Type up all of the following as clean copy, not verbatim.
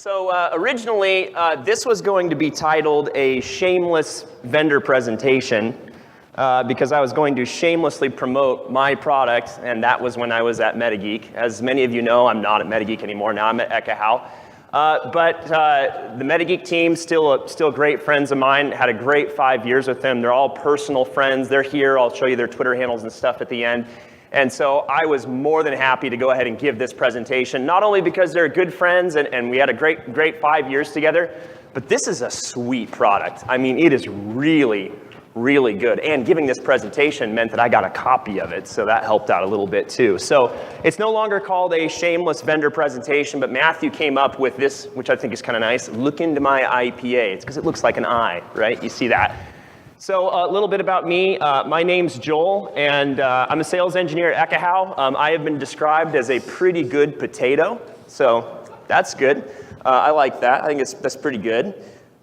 So originally, this was going to be titled a Shameless vendor presentation because I was going to shamelessly promote my product, and that was when I was at MetaGeek. As many of you know, I'm not at MetaGeek anymore. Now I'm at Ekahau. But the MetaGeek team, still great friends of mine. Had a great 5 years with them. They're all personal friends. They're here. I'll show you their Twitter handles and stuff at the end. And so I was more than happy to go ahead and give this presentation, not only because they're good friends and we had a great 5 years together, but this is a sweet product. I mean, it is really good. And giving this presentation meant that I got a copy of it, so that helped out a little bit too. So it's no longer called a shameless vendor presentation, but Matthew came up with this, which I think is kind of nice. Look into my IPA. It's because it looks like an eye, right? You see that. So a little bit about me. My name's Joel, and I'm a sales engineer at Ekahau. I have been described as a pretty good potato, so that's good. I like that. I think that's pretty good.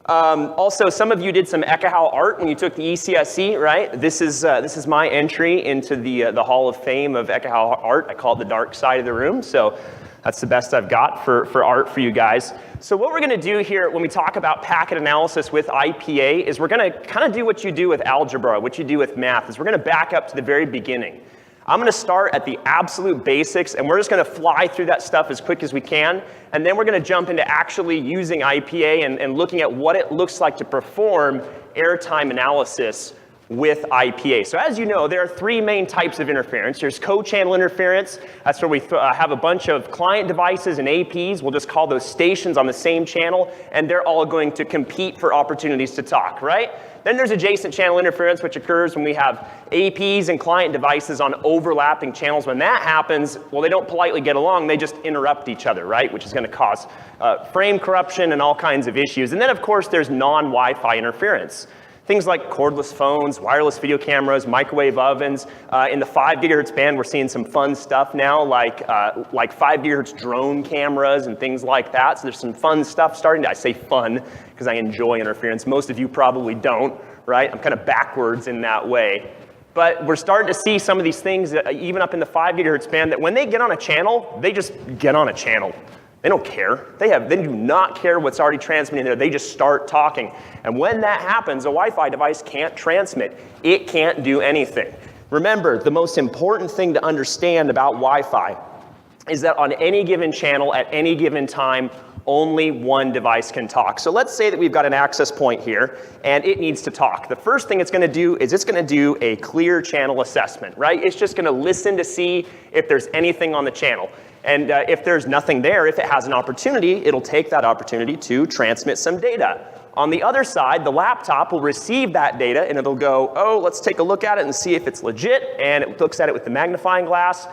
Also, some of you did some Ekahau art when you took the ECSC, right? This is my entry into the Hall of Fame of Ekahau art. I call it the dark side of the room, so that's the best I've got for art for you guys. So what we're going to do here when we talk about packet analysis with IPA is we're going to kind of do what you do with algebra, what you do with math, is we're going to back up to the very beginning. I'm going to start at the absolute basics, and we're just going to fly through that stuff as quick as we can, and then we're going to jump into actually using IPA and looking at what it looks like to perform airtime analysis with IPA. So as you know, there are three main types of interference. There's co-channel interference. That's where we have a bunch of client devices and APs. We'll just call those stations on the same channel, and they're all going to compete for opportunities to talk, right? Then there's adjacent channel interference, which occurs when we have APs and client devices on overlapping channels. When that happens, well, they don't politely get along. They just interrupt each other, right? Which is going to cause frame corruption and all kinds of issues. And then, of course, there's non-Wi-Fi interference. Things like cordless phones, wireless video cameras, microwave ovens. In the 5 gigahertz band, we're seeing some fun stuff now, like 5 gigahertz drone cameras and things like that. So there's some fun stuff starting to, I say fun, because I enjoy interference. Most of you probably don't, right? I'm kind of backwards in that way. But we're starting to see some of these things, even up in the 5 gigahertz band, that when they get on a channel, they just get on a channel. They don't care. They do not care what's already transmitting there. They just start talking. And when that happens, a Wi-Fi device can't transmit. It can't do anything. Remember, the most important thing to understand about Wi-Fi is that on any given channel at any given time, only one device can talk. So let's say that we've got an access point here, and it needs to talk. The first thing it's going to do is it's going to do a clear channel assessment, right? It's just going to listen to see if there's anything on the channel. And if there's nothing there, if it has an opportunity, it'll take that opportunity to transmit some data. On the other side, the laptop will receive that data, and it'll go, oh, let's take a look at it and see if it's legit. And it looks at it with the magnifying glass.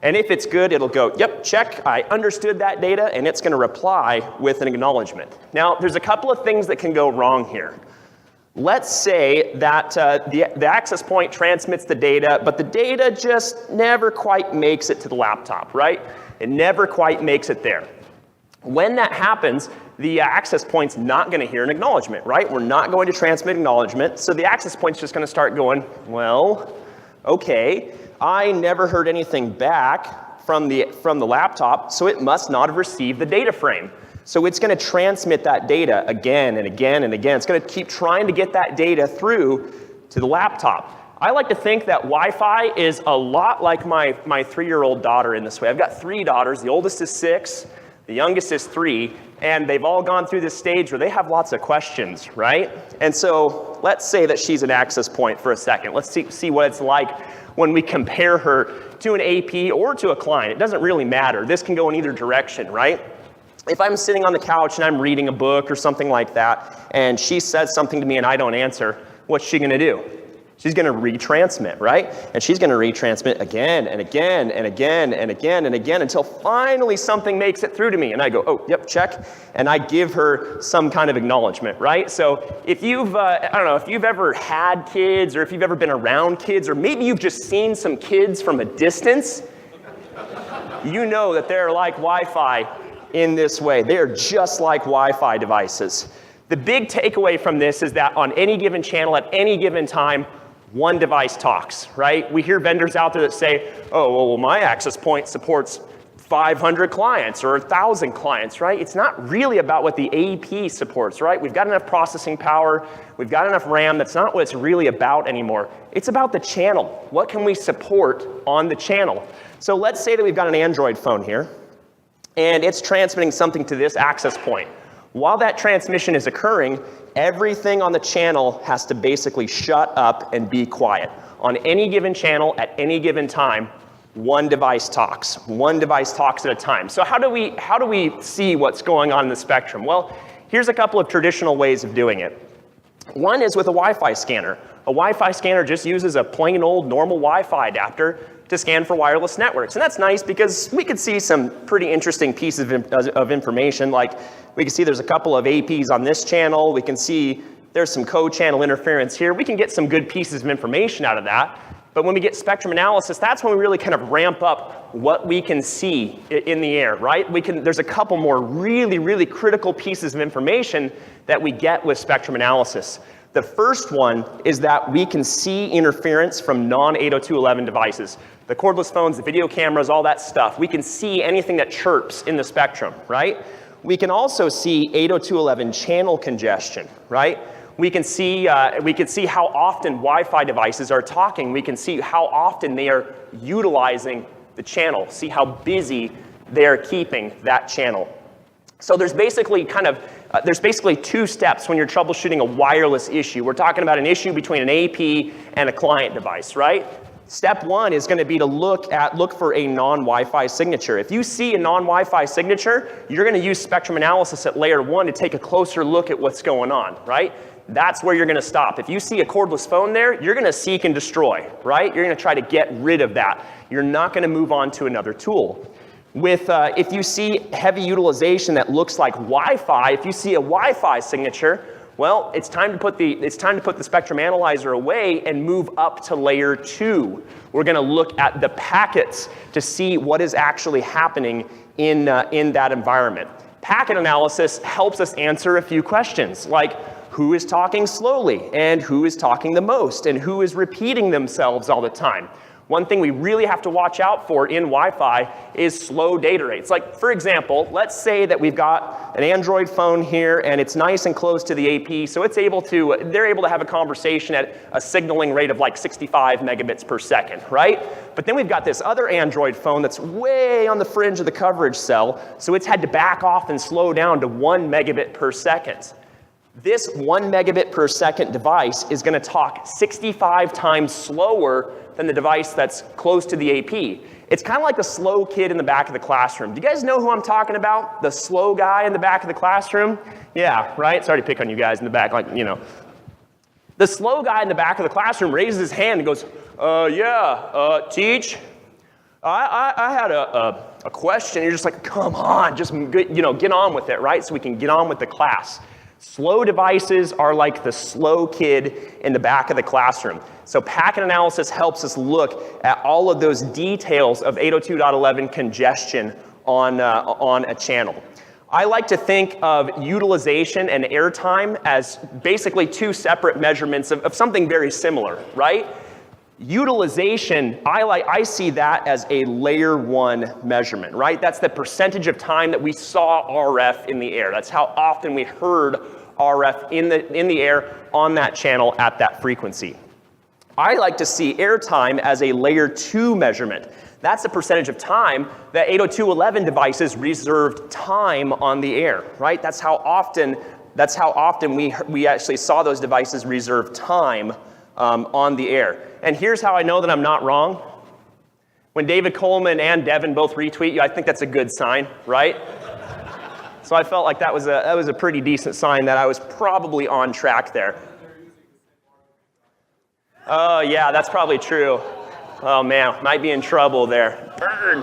And if it's good, it'll go, yep, check, I understood that data, and it's going to reply with an acknowledgement. Now, there's a couple of things that can go wrong here. Let's say that the access point transmits the data, but the data just never quite makes it to the laptop, right? It never quite makes it there. When that happens, the access point's not going to hear an acknowledgement, right? We're not going to transmit acknowledgement, so the access point's just going to start going, well, okay, I never heard anything back from the laptop, so it must not have received the data frame. So it's going to transmit that data again and again and again. It's going to keep trying to get that data through to the laptop. I like to think that Wi-Fi is a lot like my 3-year-old daughter in this way. I've got 3 daughters. The oldest is 6, the youngest is 3, and they've all gone through this stage where they have lots of questions, right? And so let's say that she's an access point for a second. Let's see what it's like when we compare her to an AP or to a client. It doesn't really matter. This can go in either direction, right? If I'm sitting on the couch and I'm reading a book or something like that, and she says something to me and I don't answer, what's she going to do? She's going to retransmit, right? And she's going to retransmit again and again and again and again and again until finally something makes it through to me. And I go, oh, yep, check. And I give her some kind of acknowledgement, right? So if you've, I don't know, if you've ever had kids or if you've ever been around kids or maybe you've just seen some kids from a distance, you know that they're like Wi-Fi in this way. They are just like Wi-Fi devices. The big takeaway from this is that on any given channel at any given time, one device talks, right? We hear vendors out there that say, oh, well, my access point supports 500 clients or 1,000 clients, right? It's not really about what the AP supports, right? We've got enough processing power, we've got enough RAM. That's not what it's really about anymore. It's about the channel. What can we support on the channel? So let's say that we've got an Android phone here, and it's transmitting something to this access point. While that transmission is occurring, everything on the channel has to basically shut up and be quiet. On any given channel, at any given time, one device talks. One device talks at a time. So how do we see what's going on in the spectrum? Well, here's a couple of traditional ways of doing it. One is with a Wi-Fi scanner. A Wi-Fi scanner just uses a plain old normal Wi-Fi adapter to scan for wireless networks. And that's nice because we could see some pretty interesting pieces of information. Like we can see there's a couple of APs on this channel. We can see there's some co-channel interference here. We can get some good pieces of information out of that. But when we get spectrum analysis, that's when we really kind of ramp up what we can see in the air, right? There's a couple more really, really critical pieces of information that we get with spectrum analysis. The first one is that we can see interference from non-802.11 devices. The cordless phones, the video cameras, all that stuff. We can see anything that chirps in the spectrum, right? We can also see 802.11 channel congestion, right? We can see how often Wi-Fi devices are talking. We can see how often they are utilizing the channel, see how busy they are keeping that channel. So there's basically two steps when you're troubleshooting a wireless issue. We're talking about an issue between an AP and a client device, right? Step one is going to be to look for a non-Wi-Fi signature. If you see a non-Wi-Fi signature, you're going to use spectrum analysis at layer one to take a closer look at what's going on, right? That's where you're going to stop. If you see a cordless phone there, you're going to seek and destroy, right? You're going to try to get rid of that. You're not going to move on to another tool. If you see heavy utilization that looks like Wi-Fi, if you see a Wi-Fi signature, well, it's time to put the spectrum analyzer away and move up to layer two. We're going to look at the packets to see what is actually happening in that environment. Packet analysis helps us answer a few questions, like who is talking slowly and who is talking the most and who is repeating themselves all the time. One thing we really have to watch out for in Wi-Fi is slow data rates. Like, for example, let's say that we've got an Android phone here and it's nice and close to the AP, so they're able to have a conversation at a signaling rate of like 65 megabits per second, right? But then we've got this other Android phone that's way on the fringe of the coverage cell, so it's had to back off and slow down to 1 megabit per second. This 1 megabit per second device is going to talk 65 times slower than the device that's close to the AP. It's kind of like the slow kid in the back of the classroom. Do you guys know who I'm talking about? The slow guy in the back of the classroom? Yeah, right? Sorry to pick on you guys in the back, The slow guy in the back of the classroom raises his hand and goes, teach. I had a question. You're just like, come on, just get on with it, right? So we can get on with the class. Slow devices are like the slow kid in the back of the classroom. So packet analysis helps us look at all of those details of 802.11 congestion on a channel. I like to think of utilization and airtime as basically two separate measurements of something very similar, right? Utilization, I see that as a layer one measurement, right? That's the percentage of time that we saw RF in the air. That's how often we heard RF in the air on that channel at that frequency. I like to see airtime as a layer two measurement. That's the percentage of time that 802.11 devices reserved time on the air, right? That's how often we actually saw those devices reserve time on the air. And here's how I know that I'm not wrong. When David Coleman and Devin both retweet you, I think that's a good sign, right? So I felt like that was a pretty decent sign that I was probably on track there. Oh yeah, that's probably true. Oh man, might be in trouble there. Burn.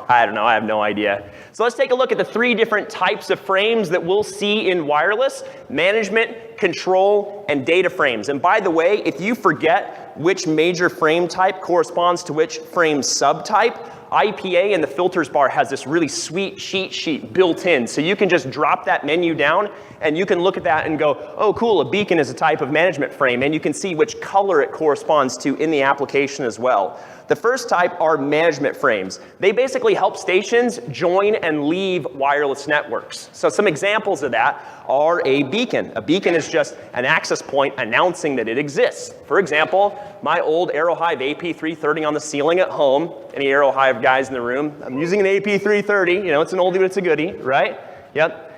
I don't know, I have no idea. So let's take a look at the three different types of frames that we'll see in wireless: management, control, and data frames. And by the way, if you forget which major frame type corresponds to which frame subtype, IPA in the filters bar has this really sweet cheat sheet built in. So you can just drop that menu down and you can look at that and go, oh cool, a beacon is a type of management frame, and you can see which color it corresponds to in the application as well. The first type are management frames. They basically help stations join and leave wireless networks. So some examples of that are a beacon. A beacon is just an access point announcing that it exists. For example, my old Aerohive AP330 on the ceiling at home. Any Aerohive guys in the room? I'm using an AP330. You know, it's an oldie, but it's a goodie, right? Yep.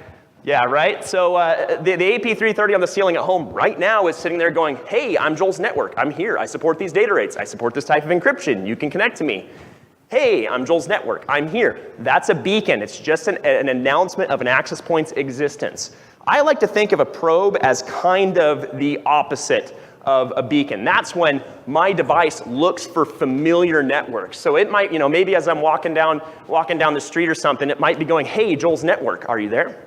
Yeah, right? So the AP330 on the ceiling at home right now is sitting there going, hey, I'm Joel's Network. I'm here. I support these data rates. I support this type of encryption. You can connect to me. Hey, I'm Joel's Network. I'm here. That's a beacon. It's just an announcement of an access point's existence. I like to think of a probe as kind of the opposite of a beacon. That's when my device looks for familiar networks. So it might, you know, maybe as I'm walking down the street or something, it might be going, hey, Joel's Network, are you there?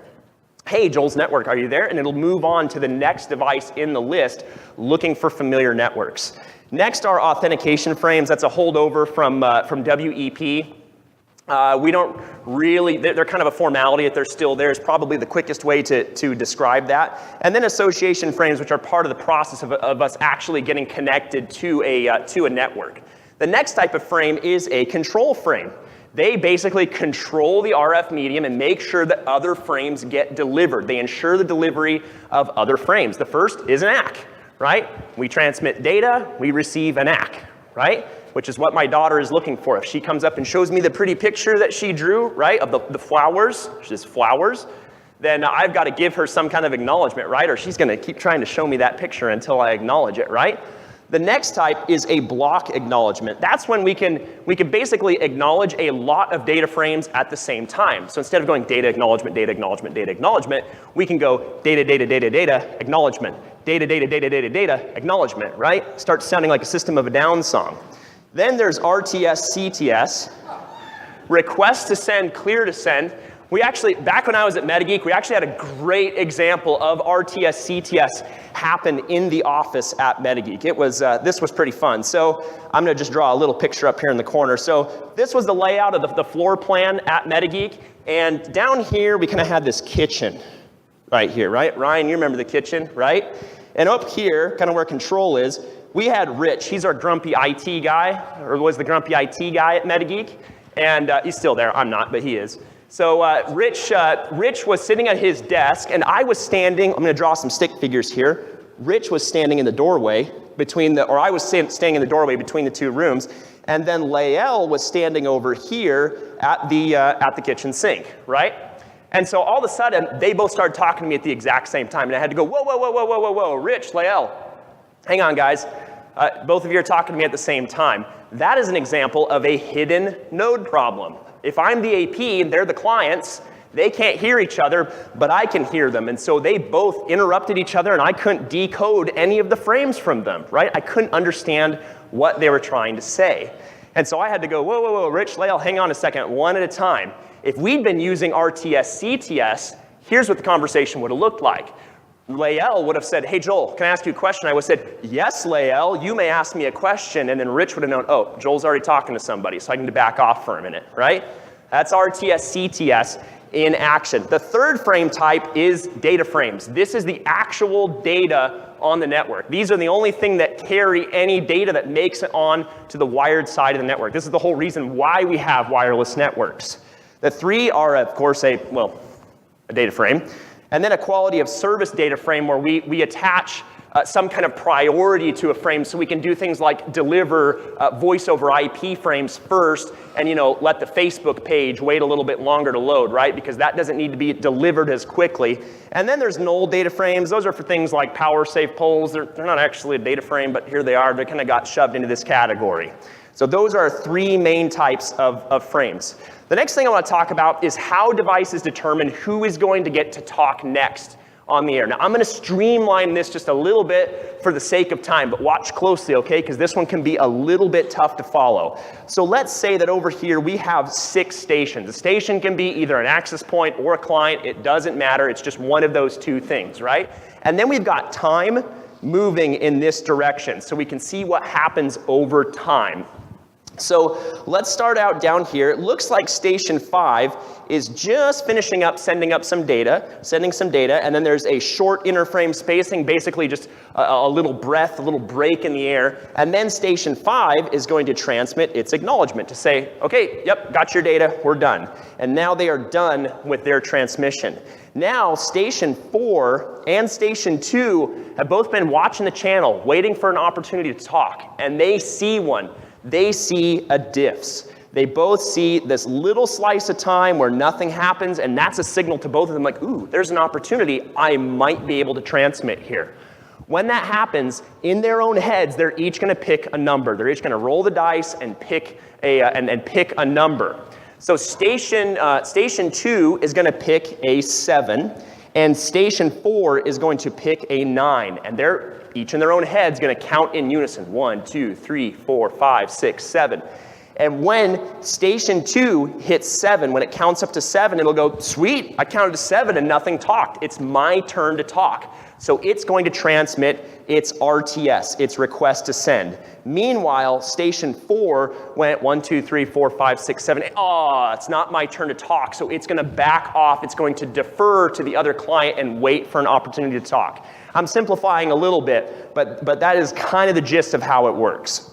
Hey, Joel's Network, are you there? And it'll move on to the next device in the list looking for familiar networks. Next are authentication frames. That's a holdover from WEP. We don't really, they're kind of a formality if they're still there. It's probably the quickest way to describe that. And then association frames, which are part of the process of us actually getting connected to a network. The next type of frame is a control frame. They basically control the RF medium and make sure that other frames get delivered. They ensure the delivery of other frames. The first is an ACK, right? We transmit data, we receive an ACK, right? Which is what my daughter is looking for. If she comes up and shows me the pretty picture that she drew, right, of the flowers, which is flowers, then I've got to give her some kind of acknowledgement, right? Or she's going to keep trying to show me that picture until I acknowledge it, right? The next type is a block acknowledgement. That's when we can basically acknowledge a lot of data frames at the same time. So instead of going data acknowledgement, data acknowledgement, data acknowledgement, we can go data, data, data, data, acknowledgement, data, data, data, data, data, acknowledgement, right? Starts sounding like a System of a Down song. Then there's RTS, CTS, request to send, clear to send. We actually, back when I was at MetaGeek, we actually had a great example of RTS, CTS happen in the office at MetaGeek. It was, this was pretty fun. So I'm gonna just draw a little picture up here in the corner. So this was the layout of the floor plan at MetaGeek. And down here, we kind of had this kitchen right here, right? Ryan, you remember the kitchen, right? And up here, kind of where control is, we had Rich. He's our grumpy IT guy, or was the grumpy IT guy at MetaGeek. And he's still there. I'm not, but he is. So Rich was sitting at his desk, and I was standing. I'm going to draw some stick figures here. Rich was standing in the doorway I was staying in the doorway between the two rooms, and then Lael was standing over here at the kitchen sink, right? And so all of a sudden, they both started talking to me at the exact same time, and I had to go, whoa, whoa, whoa, whoa, whoa, whoa, whoa, Rich, Lael, hang on, guys. Both of you are talking to me at the same time. That is an example of a hidden node problem. If I'm the AP and they're the clients, they can't hear each other, but I can hear them. And so they both interrupted each other, and I couldn't decode any of the frames from them, right? I couldn't understand what they were trying to say. And so I had to go, whoa, whoa, whoa, Rich, Lael, hang on a second, one at a time. If we'd been using RTS, CTS, here's what the conversation would have looked like. Lael would have said, hey, Joel, can I ask you a question? I would have said, yes, Lael, you may ask me a question. And then Rich would have known, oh, Joel's already talking to somebody, so I need to back off for a minute, right? That's RTS, CTS in action. The third frame type is data frames. This is the actual data on the network. These are the only thing that carry any data that makes it on to the wired side of the network. This is the whole reason why we have wireless networks. The three are, of course, a data frame. And then a quality of service data frame where we attach some kind of priority to a frame so we can do things like deliver voice over IP frames first and let the Facebook page wait a little bit longer to load, right? Because that doesn't need to be delivered as quickly. And then there's null data frames. Those are for things like power save polls. They're not actually a data frame, but here they are. They kind of got shoved into this category. So those are three main types of frames. The next thing I want to talk about is how devices determine who is going to get to talk next on the air. Now, I'm going to streamline this just a little bit for the sake of time, but watch closely, okay? Because this one can be a little bit tough to follow. So let's say that over here we have 6 stations. A station can be either an access point or a client. It doesn't matter. It's just one of those 2 things, right? And then we've got time moving in this direction, so we can see what happens over time. So let's start out down here. It looks like station 5 is just finishing up sending some data, and then there's a short interframe spacing, basically just a little breath, a little break in the air, and then station 5 is going to transmit its acknowledgement to say, okay, yep, got your data, we're done. And now they are done with their transmission. Now, station 4 and station 2 have both been watching the channel, waiting for an opportunity to talk, and they see one. They see a diffs. They both see this little slice of time where nothing happens, and that's a signal to both of them like, ooh, there's an opportunity. I might be able to transmit here. When that happens, in their own heads, they're each going to pick a number. They're each going to roll the dice and pick a number. So station 2 is going to pick a 7, and station 4 is going to pick a 9, and they're each in their own heads going to count in unison. 1, 2, 3, 4, 5, 6, 7. And when station 2 hits 7, when it counts up to 7, it'll go, sweet, I counted to 7 and nothing talked. It's my turn to talk. So it's going to transmit its RTS, its request to send. Meanwhile, station 4 went 1, 2, 3, 4, 5, 6, 7, 8. Oh, it's not my turn to talk. So it's going to back off. It's going to defer to the other client and wait for an opportunity to talk. I'm simplifying a little bit, but that is kind of the gist of how it works.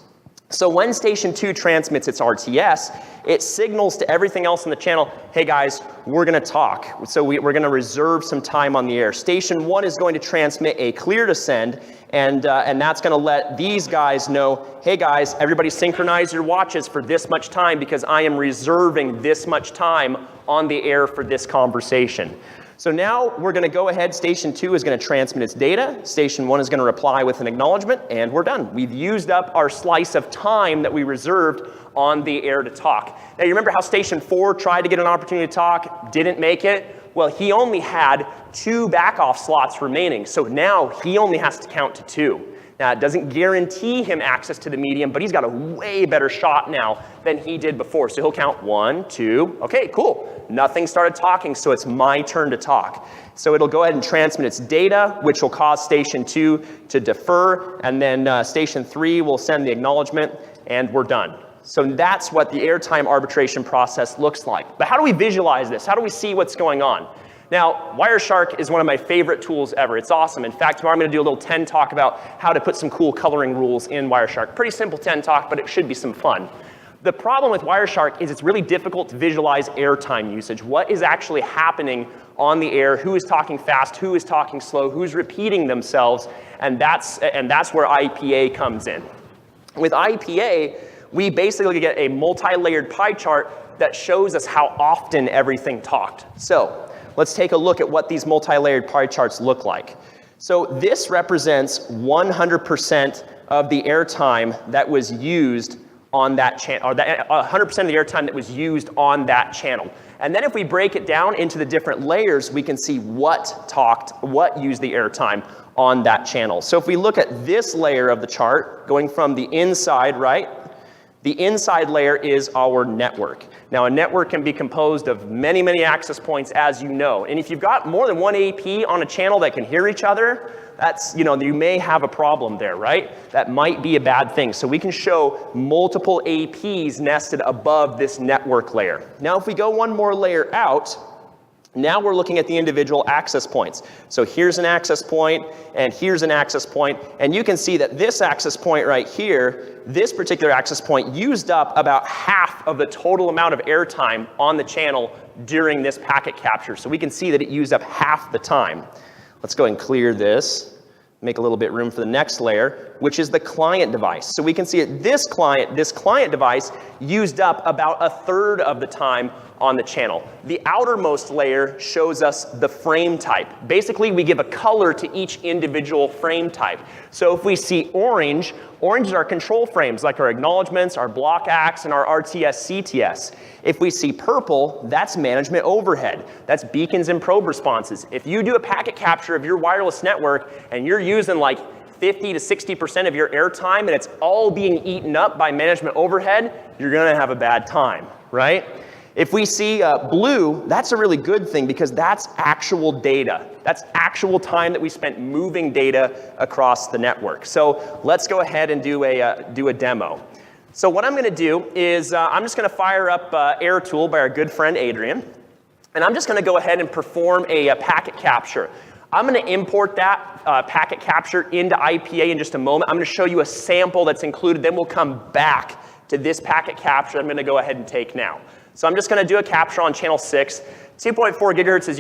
So when station 2 transmits its RTS, it signals to everything else in the channel, hey guys, we're going to talk. So we're going to reserve some time on the air. Station 1 is going to transmit a clear to send, and that's going to let these guys know, hey guys, everybody synchronize your watches for this much time because I am reserving this much time on the air for this conversation. So now we're going to go ahead. Station 2 is going to transmit its data. Station 1 is going to reply with an acknowledgement, and we're done. We've used up our slice of time that we reserved on the air to talk. Now, you remember how Station 4 tried to get an opportunity to talk, didn't make it? Well, he only had 2 back-off slots remaining, so now he only has to count to 2. Now, it doesn't guarantee him access to the medium, but he's got a way better shot now than he did before. So he'll count 1, 2, okay, cool. Nothing started talking, so it's my turn to talk. So it'll go ahead and transmit its data, which will cause Station 2 to defer, and then Station 3 will send the acknowledgement, and we're done. So that's what the airtime arbitration process looks like. But how do we visualize this? How do we see what's going on? Now, Wireshark is one of my favorite tools ever. It's awesome. In fact, tomorrow I'm going to do a little 10 talk about how to put some cool coloring rules in Wireshark. Pretty simple 10 talk, but it should be some fun. The problem with Wireshark is it's really difficult to visualize airtime usage. What is actually happening on the air? Who is talking fast? Who is talking slow? Who's repeating themselves? And that's where IPA comes in. With IPA, we basically get a multi-layered pie chart that shows us how often everything talked. So let's take a look at what these multi-layered pie charts look like. So this represents 100% of the airtime that was used on that channel, or 100% of the airtime that was used on that channel. And then if we break it down into the different layers, we can see what used the airtime on that channel. So if we look at this layer of the chart, going from the inside, right? The inside layer is our network. Now, a network can be composed of many, many access points, as you know. And if you've got more than one AP on a channel that can hear each other, that's, you may have a problem there, right? That might be a bad thing. So we can show multiple APs nested above this network layer. Now, if we go one more layer out, now we're looking at the individual access points. So here's an access point, and here's an access point, and you can see that this access point right here, this particular access point used up about half of the total amount of airtime on the channel during this packet capture. So we can see that it used up half the time. Let's go and clear this, make a little bit room for the next layer, which is the client device. So we can see that this client device used up about 1/3 of the time on the channel. The outermost layer shows us the frame type. Basically, we give a color to each individual frame type. So if we see orange, orange is our control frames, like our acknowledgements, our block acts, and our RTS, CTS. If we see purple, that's management overhead. That's beacons and probe responses. If you do a packet capture of your wireless network and you're using like 50 to 60% of your airtime and it's all being eaten up by management overhead, you're gonna have a bad time, right? If we see blue, that's a really good thing because that's actual data. That's actual time that we spent moving data across the network. So let's go ahead and do a demo. So what I'm going to do is I'm just going to fire up AirTool by our good friend Adrian, and I'm just going to go ahead and perform a packet capture. I'm going to import that packet capture into IPA in just a moment. I'm going to show you a sample that's included, then we'll come back to this packet capture I'm going to go ahead and take now. So I'm just going to do a capture on channel 6. 2.4 gigahertz is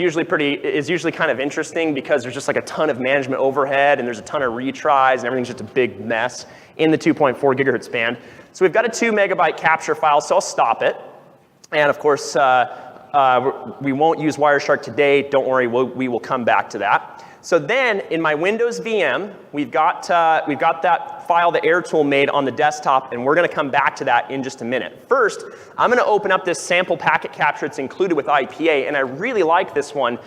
usually kind of interesting because there's just like a ton of management overhead and there's a ton of retries and everything's just a big mess in the 2.4 gigahertz band. So we've got a 2 megabyte capture file, so I'll stop it. And of course, we won't use Wireshark today. Don't worry, we will come back to that. So then in my Windows VM, we've got that file that AirTool made on the desktop, and we're going to come back to that in just a minute. First, I'm going to open up this sample packet capture that's included with IPA, and I really like this one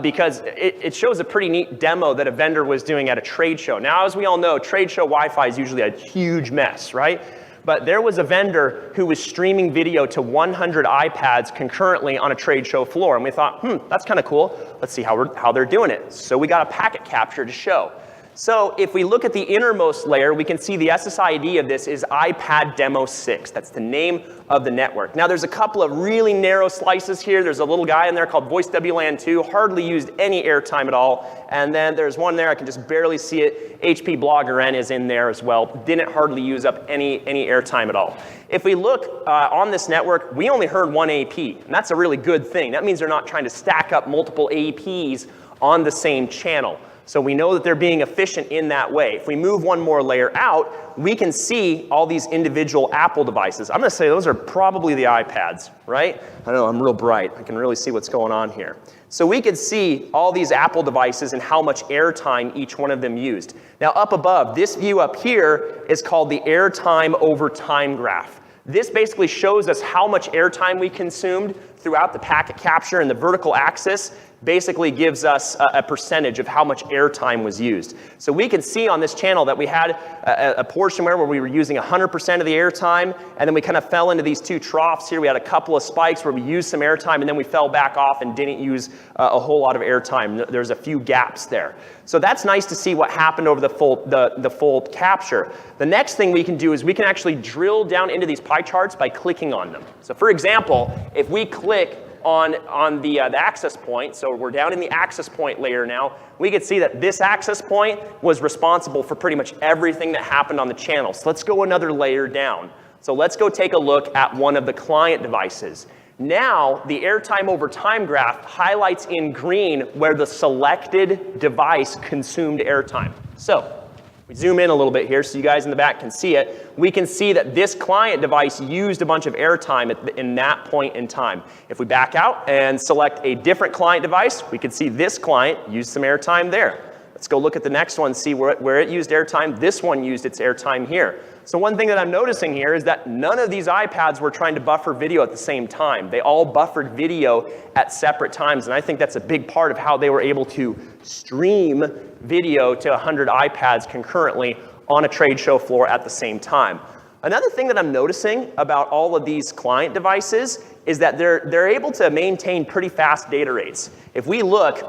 because it shows a pretty neat demo that a vendor was doing at a trade show. Now, as we all know, trade show Wi-Fi is usually a huge mess, right? But there was a vendor who was streaming video to 100 iPads concurrently on a trade show floor. And we thought, that's kind of cool. Let's see how they're doing it. So we got a packet capture to show. So if we look at the innermost layer, we can see the SSID of this is iPad Demo 6. That's the name of the network. Now there's a couple of really narrow slices here. There's a little guy in there called Voice WLAN 2, hardly used any airtime at all. And then there's one there, I can just barely see it. HP Blogger N is in there as well. Didn't hardly use up any airtime at all. If we look on this network, we only heard one AP, and that's a really good thing. That means they're not trying to stack up multiple APs on the same channel. So we know that they're being efficient in that way. If we move one more layer out, we can see all these individual Apple devices. I'm going to say those are probably the iPads, right? I know, I'm real bright. I can really see what's going on here. So we could see all these Apple devices and how much airtime each one of them used. Now up above, this view up here is called the airtime over time graph. This basically shows us how much airtime we consumed throughout the packet capture, and the vertical axis basically gives us a percentage of how much airtime was used. So we can see on this channel that we had a portion where we were using 100% of the airtime, and then we kind of fell into these two troughs here. We had a couple of spikes where we used some airtime, and then we fell back off and didn't use a whole lot of airtime. There's a few gaps there. So that's nice to see what happened over the full capture. The next thing we can do is we can actually drill down into these pie charts by clicking on them. So for example, if we click on the access point, so we're down in the access point layer now, we could see that this access point was responsible for pretty much everything that happened on the channel. So let's go another layer down. So let's go take a look at one of the client devices. Now, the airtime over time graph highlights in green where the selected device consumed airtime. So we zoom in a little bit here so you guys in the back can see it. We can see that this client device used a bunch of airtime in that point in time. If we back out and select a different client device, we can see this client used some airtime there. Let's go look at the next one, see where it used airtime. This one used its airtime here. So one thing that I'm noticing here is that none of these iPads were trying to buffer video at the same time. They all buffered video at separate times, and I think that's a big part of how they were able to stream video to 100 iPads concurrently on a trade show floor at the same time. Another thing that I'm noticing about all of these client devices is that they're able to maintain pretty fast data rates. If we look,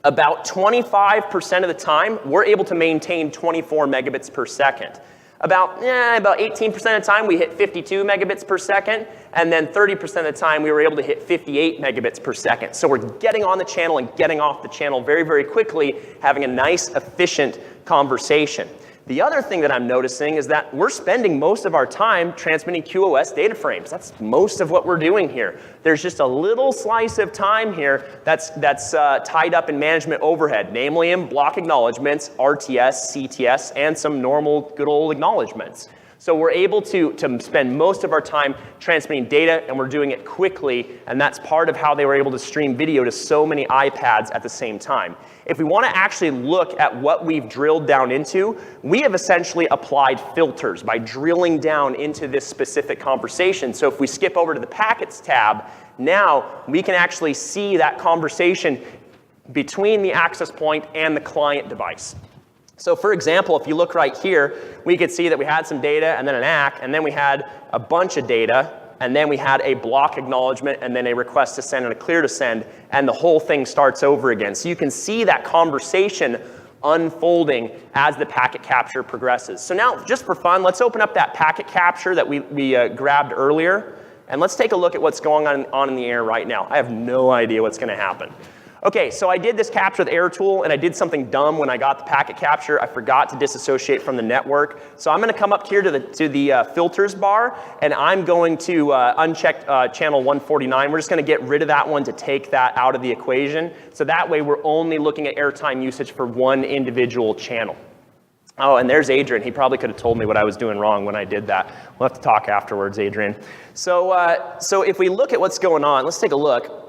about 25% of the time, we're able to maintain 24 megabits per second. About 18% of the time, we hit 52 megabits per second, and then 30% of the time, we were able to hit 58 megabits per second. So we're getting on the channel and getting off the channel very, very quickly, having a nice, efficient conversation. The other thing that I'm noticing is that we're spending most of our time transmitting QoS data frames. That's most of what we're doing here. There's just a little slice of time here that's tied up in management overhead, namely in block acknowledgements, RTS, CTS, and some normal good old acknowledgements. So we're able to spend most of our time transmitting data, and we're doing it quickly, and that's part of how they were able to stream video to so many iPads at the same time. If we want to actually look at what we've drilled down into, we have essentially applied filters by drilling down into this specific conversation. So if we skip over to the Packets tab, now we can actually see that conversation between the access point and the client device. So for example, if you look right here, we could see that we had some data and then an ACK, and then we had a bunch of data, and then we had a block acknowledgement, and then a request to send and a clear to send, and the whole thing starts over again. So you can see that conversation unfolding as the packet capture progresses. So now, just for fun, let's open up that packet capture that we grabbed earlier, and let's take a look at what's going on in the air right now. I have no idea what's going to happen. Okay, so I did this capture with Airtool, and I did something dumb when I got the packet capture. I forgot to disassociate from the network. So I'm going to come up here to the filters bar, and I'm going to uncheck channel 149. We're just going to get rid of that one to take that out of the equation. So that way we're only looking at airtime usage for one individual channel. Oh, and there's Adrian. He probably could have told me what I was doing wrong when I did that. We'll have to talk afterwards, Adrian. So, so if we look at what's going on, let's take a look.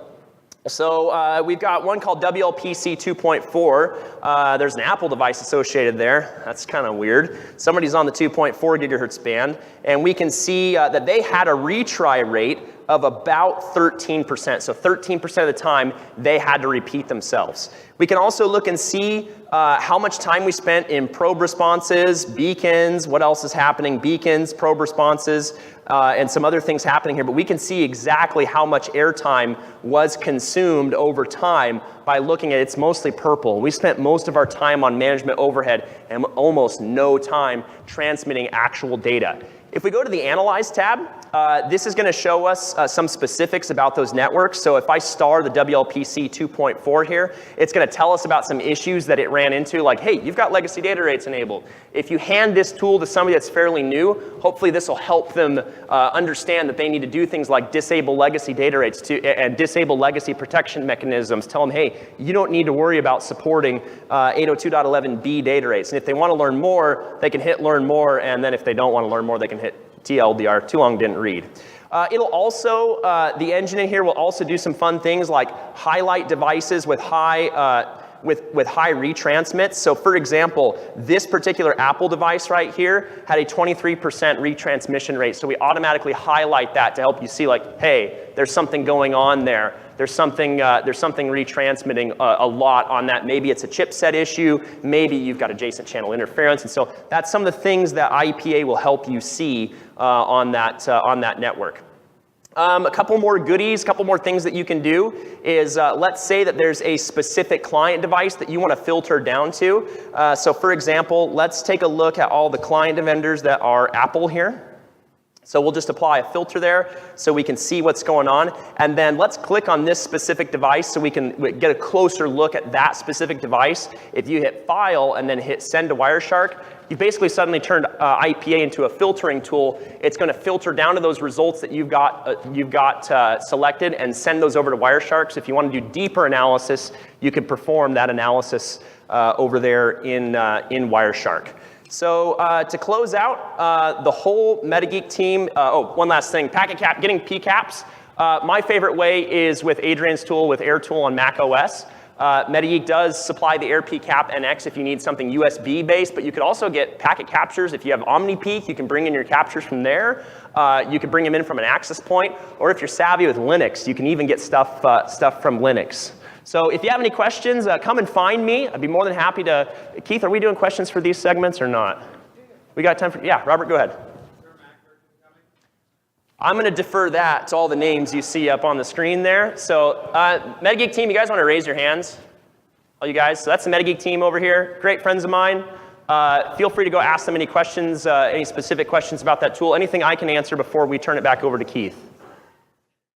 So we've got one called WLPC 2.4. There's an Apple device associated there. That's kind of weird. Somebody's on the 2.4 gigahertz band, and we can see that they had a retry rate of about 13%. So 13% of the time, they had to repeat themselves. We can also look and see how much time we spent in probe responses, beacons, what else is happening, beacons, probe responses, and some other things happening here. But we can see exactly how much airtime was consumed over time by looking at it's mostly purple. We spent most of our time on management overhead and almost no time transmitting actual data. If we go to the Analyze tab, this is going to show us some specifics about those networks. So if I star the WLPC 2.4 here, it's going to tell us about some issues that it ran into, like, hey, you've got legacy data rates enabled. If you hand this tool to somebody that's fairly new, hopefully this will help them understand that they need to do things like disable legacy data rates and disable legacy protection mechanisms. Tell them, hey, you don't need to worry about supporting 802.11b data rates. And if they want to learn more, they can hit learn more, and then if they don't want to learn more, they can hit TLDR, too long didn't read. It'll also, the engine in here will also do some fun things like highlight devices with high retransmits. So for example, this particular Apple device right here had a 23% retransmission rate. So we automatically highlight that to help you see, like, hey, there's something going on there. There's something retransmitting a lot on that. Maybe it's a chipset issue. Maybe you've got adjacent channel interference. And so that's some of the things that IPA will help you see on that network. A couple more goodies, a couple more things that you can do is let's say that there's a specific client device that you want to filter down to. So for example, let's take a look at all the client vendors that are Apple here. So we'll just apply a filter there so we can see what's going on. And then let's click on this specific device so we can get a closer look at that specific device. If you hit File and then hit Send to Wireshark, you basically suddenly turned IPA into a filtering tool. It's going to filter down to those results that you've got selected and send those over to Wireshark. So if you want to do deeper analysis, you can perform that analysis over there in Wireshark. So to close out, the whole MetaGeek team, one last thing, getting PCAPs. My favorite way is with Adrian's tool with Airtool on Mac OS. MetaGeek does supply the AirPCAP NX if you need something USB based, but you could also get packet captures. If you have OmniPeak, you can bring in your captures from there. You can bring them in from an access point, or if you're savvy with Linux, you can even get stuff from Linux. So if you have any questions, come and find me. I'd be more than happy to. Keith, are we doing questions for these segments or not? We got time for, yeah, Robert, go ahead. I'm going to defer that to all the names you see up on the screen there. So MetaGeek team, you guys want to raise your hands? All you guys? So that's the MetaGeek team over here. Great friends of mine. Feel free to go ask them any questions, any specific questions about that tool, anything I can answer before we turn it back over to Keith.